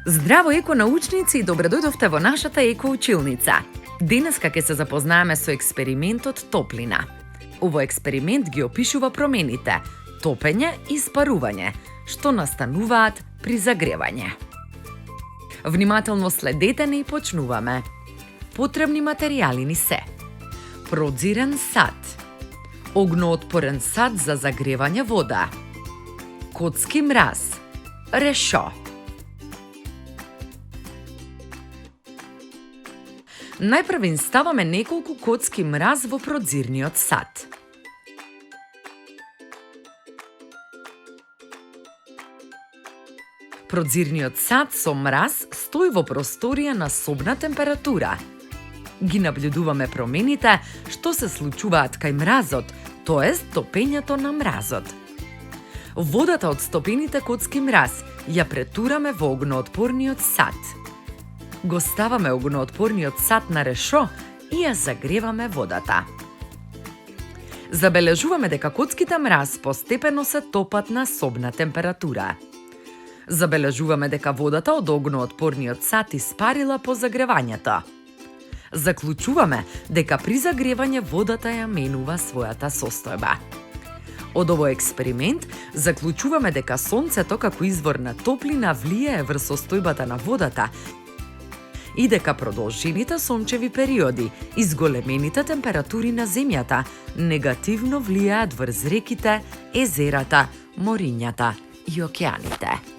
Здраво еконаучници и добре дојдовте во нашата екоучилница. Денеска ќе се запознаеме со експериментот топлина. Овој експеримент ги опишува промените топење и спарување, што настануваат при загревање. Внимателно следете не и почнуваме. Потребни материјали ни се: продзирен сад, огноотпорен сад за загревање вода, коцки мраз, решо. Најпрво инставаме неколку коцки мраз во продзирниот сад. Продзирниот сад со мраз стои во просторија на собна температура. Ги наблюдуваме промените што се случуваат кај мразот, тоест топењето на мразот. Водата од стопените коцки мраз ја претураме во огноотпорниот сад. Го ставаме огноотпорниот сад на решо и ја загреваме водата. Забележуваме дека коцките мраз постепено се топат на собна температура. Забележуваме дека водата од огноотпорниот сад испарила по загревањето. Заклучуваме дека при загревање водата ја менува својата состојба. Од овој експеримент заклучуваме дека сонцето како извор на топлина влијае врз состојбата на водата и дека продолжените сончеви периоди и зголемените температури на земјата негативно влијаат врз реките, езерата, морињата и океаните.